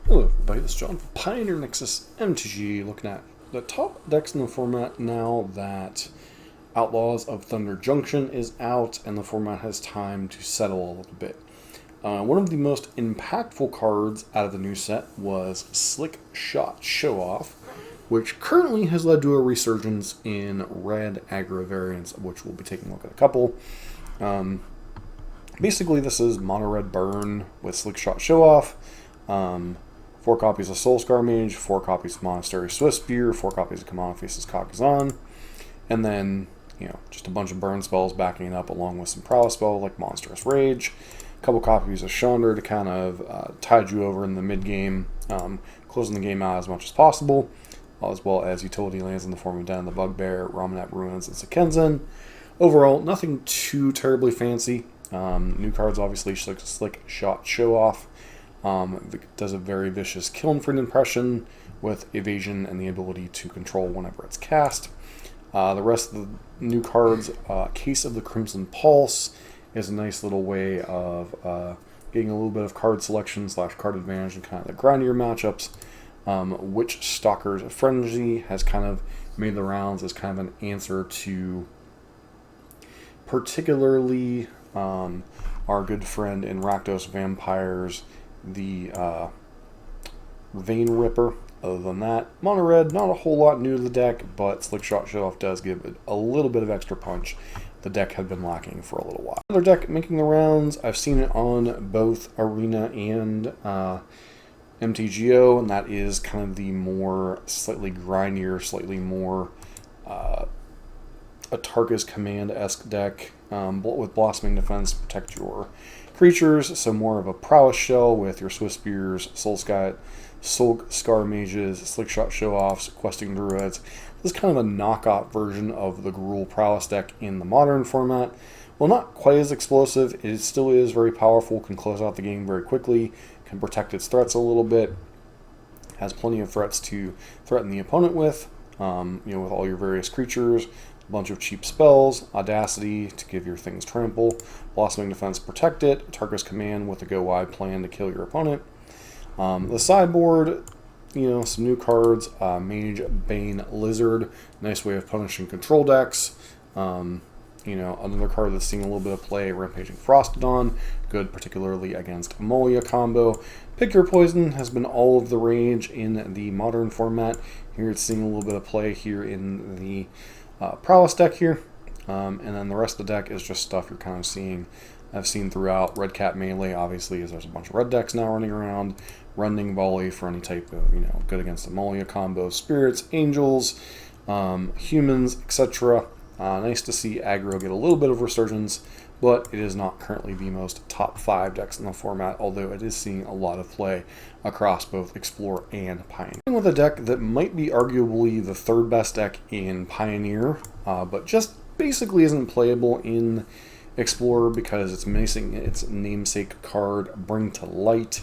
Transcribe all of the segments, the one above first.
Hello everybody, this is John from Pioneer Nexus MTG, looking at the top decks in the format now that Outlaws of Thunder Junction is out and the format has time to settle a little bit. One of the most impactful cards out of the new set was Slick Shot Show Off, which currently has led to a resurgence in red aggro variants, of which we'll be taking a look at a couple. Basically, this is mono red burn with Slick Shot Show Off. 4 copies of Soulscar Mage, 4 copies of Monastery Swift Spear, 4 copies of Kamana Faces Kakazan, and then, just a bunch of burn spells backing it up along with some prowess spells like Monstrous Rage, a couple copies of Chandra to kind of tide you over in the mid-game, closing the game out as much as possible, as well as utility lands in the form of Den of the Bugbear, Ramanat Ruins, and Sekenzan. Overall, nothing too terribly fancy. New cards, obviously, Slick Shot Show Off. Does a very vicious kill and friend impression with evasion and the ability to control whenever it's cast. The rest of the new cards, Case of the Crimson Pulse, is a nice little way of getting a little bit of card selection / card advantage in kind of the grindier matchups. Witch Stalker's Frenzy has kind of made the rounds as kind of an answer to particularly our good friend in Rakdos Vampires, the Vein Ripper. Other than that, mono red, not a whole lot new to the deck, but Slick Shot Show Off does give it a little bit of extra punch the deck had been lacking for a little while. Another deck making the rounds, I've seen it on both Arena and MTGO, and that is kind of the more slightly grindier, slightly more Atarka's Command-esque deck, with Blossoming Defense, protect your creatures, so more of a prowess shell with your Swift Spears, Soul Scar Mages, Slick Shot Show Offs, Questing Druids. This is kind of a knockoff version of the Gruul Prowess deck in the modern format. While not quite as explosive, it still is very powerful, can close out the game very quickly, can protect its threats a little bit, has plenty of threats to threaten the opponent with, with all your various creatures. Bunch of cheap spells, Audacity to give your things trample, Blossoming Defense protect it, Tarkus Command with a go wide plan to kill your opponent. The sideboard, some new cards, Mage Bane Lizard, nice way of punishing control decks. Another card that's seeing a little bit of play, Rampaging Frostodon, good particularly against Amolia combo. Pick Your Poison has been all of the rage in the modern format. Here it's seeing a little bit of play here in the Prowess deck here, and then the rest of the deck is just stuff you're kind of seeing. I've seen throughout Red Cat Melee, obviously, as there's a bunch of red decks now running around. Rending Volley for any type of, good against Amolia combo. Spirits, Angels, Humans, etc. Nice to see aggro get a little bit of resurgence, but it is not currently the most top 5 decks in the format, although it is seeing a lot of play across both Explorer and Pioneer. With a deck that might be arguably the 3rd best deck in Pioneer, but just basically isn't playable in Explorer because it's missing its namesake card, Bring to Light.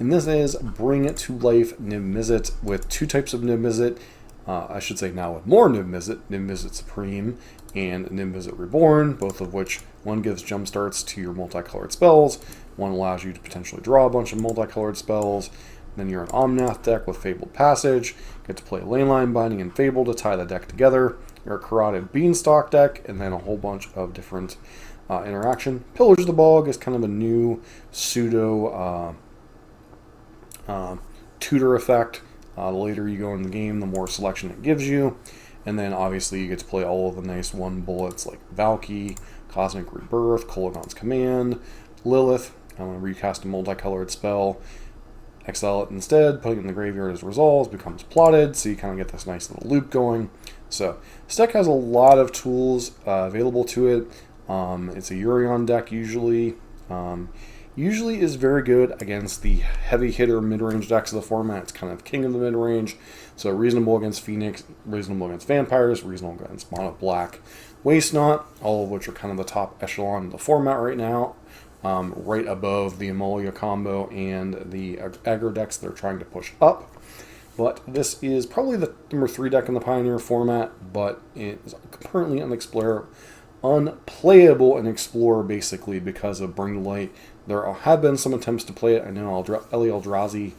And this is Bring to Life Niv-Mizzet with 2 types of Niv-Mizzet. I should say now with more Niv-Mizzet, Niv-Mizzet Supreme and Niv-Mizzet Reborn, both of which one gives jumpstarts to your multicolored spells, one allows you to potentially draw a bunch of multicolored spells. Then you're an Omnath deck with Fabled Passage, get to play Leyline Binding and Fable to tie the deck together. You're a Carotid Beanstalk deck, and then a whole bunch of different interaction. Pillage of the Bog is kind of a new pseudo tutor effect. The later you go in the game, the more selection it gives you. And then obviously you get to play all of the nice 1 bullets like Valky, Cosmic Rebirth, Kolaghan's Command, Lilith. I'm going to recast a multicolored spell, exile it instead, putting it in the graveyard as resolves, becomes plotted, so you kind of get this nice little loop going. So this deck has a lot of tools available to it. It's a Urion deck usually. Usually is very good against the heavy hitter mid-range decks of the format. It's kind of king of the mid-range, so reasonable against Phoenix, reasonable against Vampires, reasonable against Mono Black, Waste Not, all of which are kind of the top echelon of the format right now, right above the Amolia combo and the aggro decks they're trying to push up. But this is probably the number 3 deck in the Pioneer format, but it is currently unplayable in Explorer basically because of Bring to Light. There have been some attempts to play it. I know Eli Eldrazi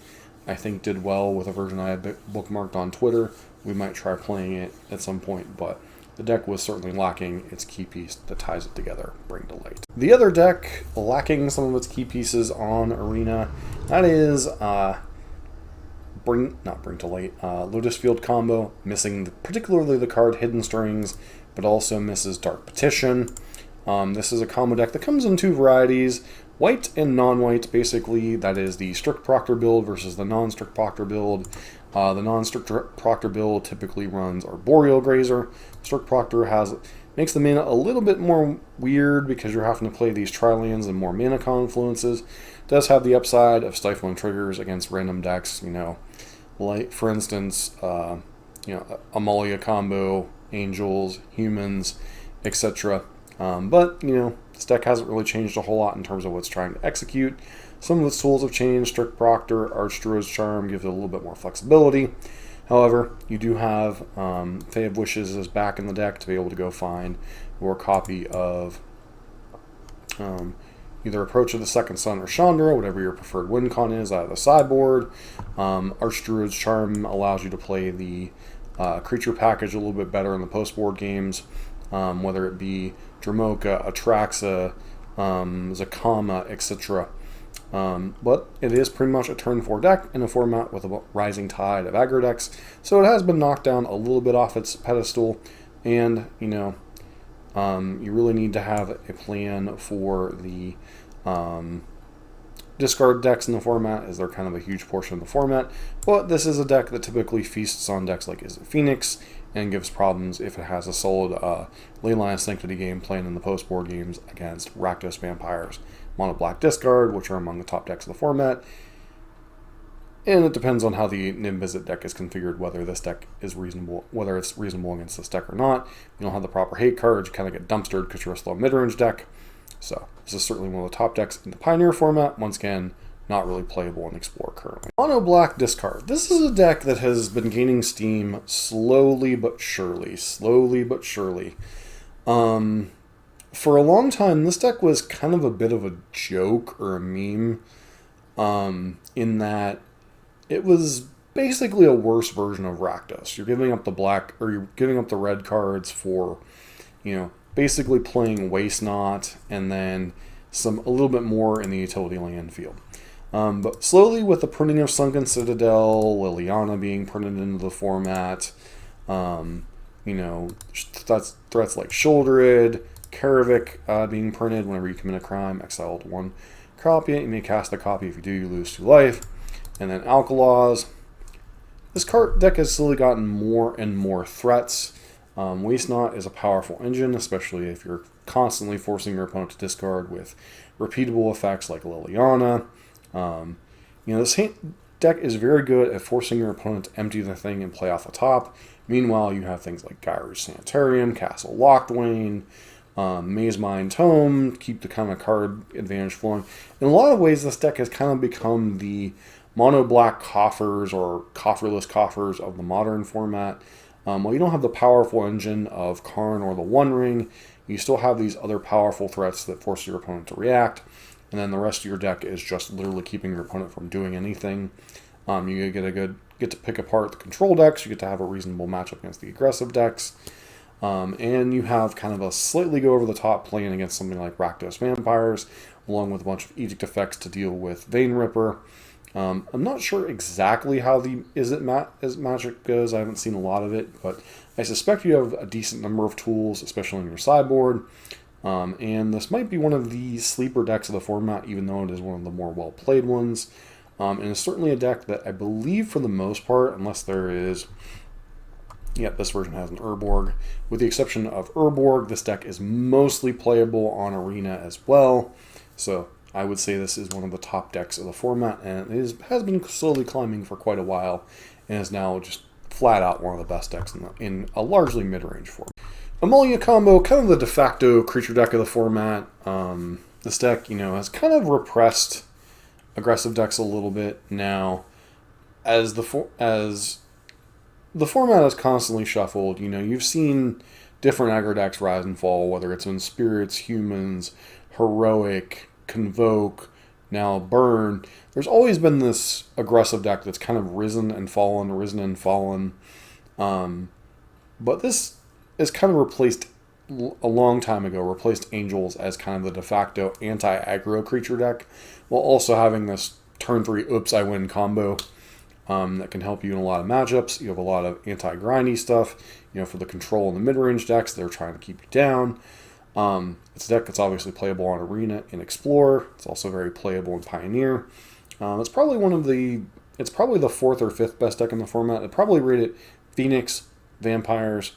I think did well with a version I had bookmarked on Twitter. We might try playing it at some point, but the deck was certainly lacking its key piece that ties it together, Bring to Light. The other deck lacking some of its key pieces on Arena, that is Bring to Light, Lotus Field combo, missing particularly the card Hidden Strings, but also misses Dark Petition. This is a combo deck that comes in two varieties, white and non-white, basically. That is the Strict Proctor build versus the non-Strict Proctor build. The non-Strict Proctor build typically runs Arboreal Grazer. Strict Proctor makes the mana a little bit more weird because you're having to play these tri-lands and more mana confluences. It does have the upside of stifling triggers against random decks, like, for instance, Amalia combo, Angels, Humans, etc. But, this deck hasn't really changed a whole lot in terms of what it's trying to execute. Some of its tools have changed. Strict Proctor, Archdruid's Charm gives it a little bit more flexibility. However, you do have Fae of Wishes is back in the deck to be able to go find your copy of either Approach of the Second Sun or Chandra, whatever your preferred win con is, out of the sideboard. Archdruid's Charm allows you to play the creature package a little bit better in the post-board games, whether it be Dramoka, Atraxa, Zakama, etc. But it is pretty much a turn 4 deck in a format with a rising tide of aggro decks, so it has been knocked down a little bit off its pedestal, and you really need to have a plan for the discard decks in the format, as they're kind of a huge portion of the format. But this is a deck that typically feasts on decks like Is It Phoenix, and gives problems if it has a solid Leyline of Sanctity game playing in the post-board games against Rakdos Vampires, Mono Black Discard, which are among the top decks of the format. And it depends on how the Nimbizzet deck is configured, whether this deck is reasonable, whether it's reasonable against this deck or not. You don't have the proper hate cards, you kind of get dumpstered because you're a slow mid-range deck. So this is certainly one of the top decks in the Pioneer format. Once again, not really playable in Explorer currently. Mono Black Discard. This is a deck that has been gaining steam slowly but surely. For a long time, this deck was kind of a bit of a joke or a meme, in that it was basically a worse version of Rakdos. You're giving up the black, or you're giving up the red cards for, basically playing Waste Not, and then a little bit more in the utility land field. But slowly, with the printing of Sunken Citadel, Liliana being printed into the format, threats like Shouldered, Karavik being printed whenever you commit a crime, exile to 1, copy it, you may cast a copy. If you do, you lose 2 life. And then Outlaws. This card deck has slowly gotten more and more threats. Waste Not is a powerful engine, especially if you're constantly forcing your opponent to discard with repeatable effects like Liliana. This deck is very good at forcing your opponent to empty the thing and play off the top. Meanwhile, you have things like Gyru's Sanitarium, Castle Locthwain, Maze Mine Tome, keep the kind of card advantage flowing. In a lot of ways, this deck has kind of become the mono black coffers or cofferless coffers of the modern format. While you don't have the powerful engine of Karn or the One Ring, you still have these other powerful threats that force your opponent to react. And then the rest of your deck is just literally keeping your opponent from doing anything. You get to pick apart the control decks. You get to have a reasonable matchup against the aggressive decks. And you have kind of a slightly go over the top plan against something like Rakdos Vampires, along with a bunch of Edict effects to deal with Vein Ripper. I'm not sure exactly how the magic goes. I haven't seen a lot of it, but I suspect you have a decent number of tools, especially on your sideboard. And this might be one of the sleeper decks of the format, even though it is one of the more well-played ones. And it's certainly a deck that I believe, for the most part, unless there is... Yep, this version has an Urborg. With the exception of Urborg, this deck is mostly playable on Arena as well. So I would say this is one of the top decks of the format, and it has been slowly climbing for quite a while, and is now just flat out one of the best decks in a largely mid-range format. Amalia combo, kind of the de facto creature deck of the format. This deck, has kind of repressed aggressive decks a little bit now, as the format is constantly shuffled. You've seen different aggro decks rise and fall, whether it's in Spirits, Humans, Heroic, Convoke, Now, Burn, there's always been this aggressive deck that's kind of risen and fallen, risen and fallen. But this is kind of replaced, a long time ago, replaced Angels as kind of the de facto anti-aggro creature deck, while also having this turn 3 oops, I win combo that can help you in a lot of matchups. You have a lot of anti-grindy stuff, for the control and the mid-range decks. They're trying to keep you down. It's a deck that's obviously playable on Arena and Explorer. It's also very playable in Pioneer. It's probably the 4th or 5th best deck in the format. I'd probably rate it Phoenix, Vampires,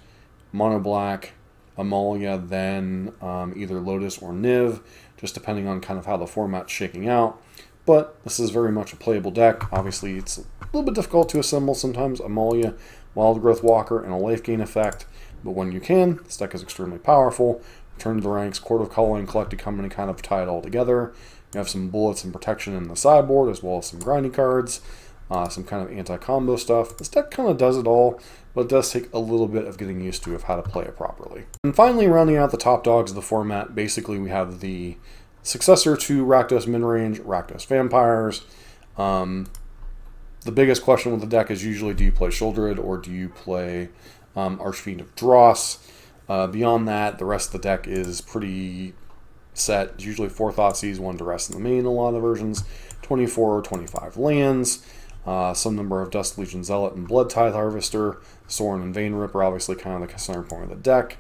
Mono Black, Amalia, then either Lotus or Niv, just depending on kind of how the format's shaking out. But this is very much a playable deck. Obviously, it's a little bit difficult to assemble sometimes. Amalia, Wild Growth Walker, and a life gain effect. But when you can, this deck is extremely powerful. Return to the ranks, Court of Calling, Collected Company kind of tie it all together. You have some bullets and protection in the sideboard, as well as some grindy cards, some kind of anti-combo stuff. This deck kind of does it all, but it does take a little bit of getting used to of how to play it properly. And finally, rounding out the top dogs of the format, basically we have the successor to Rakdos Midrange, Rakdos Vampires. The biggest question with the deck is usually, do you play Sheoldred or do you play Archfiend of Dross? Beyond that, the rest of the deck is pretty set. It's usually 4 Thoughtseize, 1 Duress in the main, a lot of the versions, 24 or 25 lands, some number of Dust Legion Zealot and Blood Tithe Harvester, Sorin and Vein Ripper, obviously kind of the center point of the deck,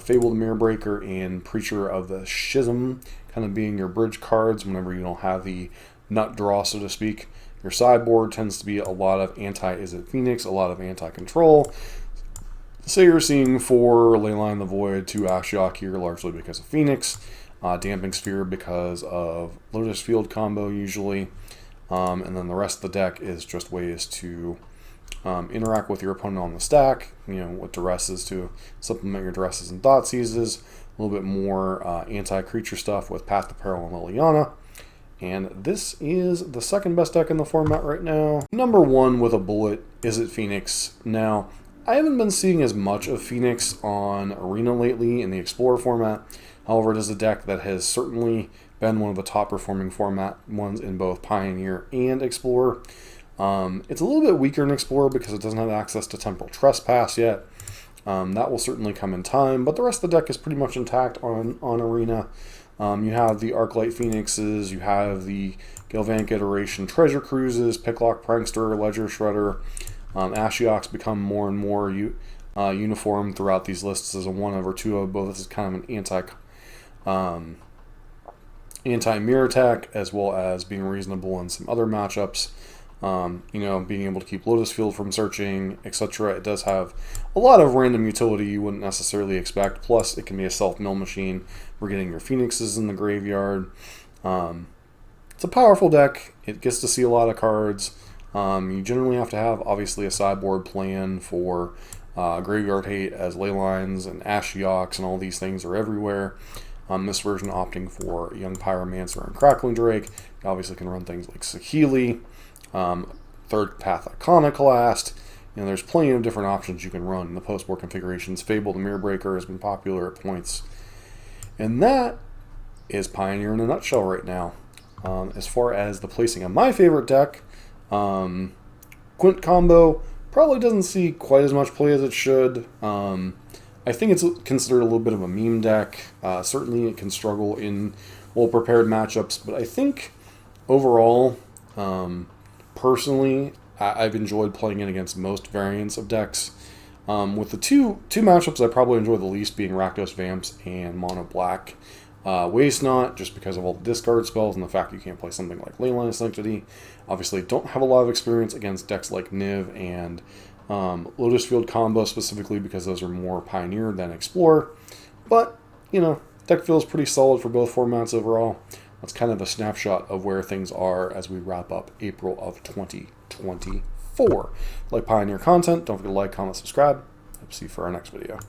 Fabled Mirror Breaker and Preacher of the Schism, kind of being your bridge cards whenever you don't have the nut draw, so to speak. Your sideboard tends to be a lot of anti-Izzet Phoenix, a lot of anti-control. So you're seeing 4 Leyline the Void, 2 Ashiok here, largely because of Phoenix, Damping Sphere because of Lotus Field combo usually, and then the rest of the deck is just ways to interact with your opponent on the stack, with Duresses to supplement your Duresses and Thoughtseizes, a little bit more anti-creature stuff with Path to Peril and Liliana. And this is the second best deck in the format right now. Number 1 with a bullet is it Phoenix. Now, I haven't been seeing as much of Phoenix on Arena lately in the Explorer format. However, it is a deck that has certainly been one of the top performing format ones in both Pioneer and Explorer. It's a little bit weaker in Explorer because it doesn't have access to Temporal Trespass yet. That will certainly come in time, but the rest of the deck is pretty much intact on Arena. You have the Arclight Phoenixes, you have the Galvanic Iteration Treasure Cruises, Picklock Prankster, Ledger Shredder. Ashioks become more and more uniform throughout these lists as a 1 over 2 of both. This is kind of an anti-mirror attack, as well as being reasonable in some other matchups. Being able to keep Lotus Field from searching, etc. It does have a lot of random utility you wouldn't necessarily expect. Plus, it can be a self-mill machine for getting your Phoenixes in the graveyard. It's a powerful deck. It gets to see a lot of cards. You generally have to have, obviously, a sideboard plan for Graveyard Hate, as Leylines and Ashioks and all these things are everywhere. This version opting for Young Pyromancer and Crackling Drake. You obviously can run things like Saheeli, Third Path Iconoclast. There's plenty of different options you can run in the post-board configurations. Fable the Mirror Breaker has been popular at points. And that is Pioneer in a nutshell right now. As far as the placing of my favorite deck, Quint combo probably doesn't see quite as much play as it should. I think it's considered a little bit of a meme deck. Certainly it can struggle in well-prepared matchups, but I think overall, personally, I've enjoyed playing it against most variants of decks. With the two matchups I probably enjoy the least being Rakdos Vamps and Mono Black. Waste Not, just because of all the discard spells and the fact you can't play something like Leyline of Sanctity. Obviously, don't have a lot of experience against decks like Niv and Lotus Field combo specifically because those are more Pioneer than Explorer. But, deck feels pretty solid for both formats overall. That's kind of a snapshot of where things are as we wrap up April of 2024. Like Pioneer content, don't forget to like, comment, subscribe. Hope to see you for our next video.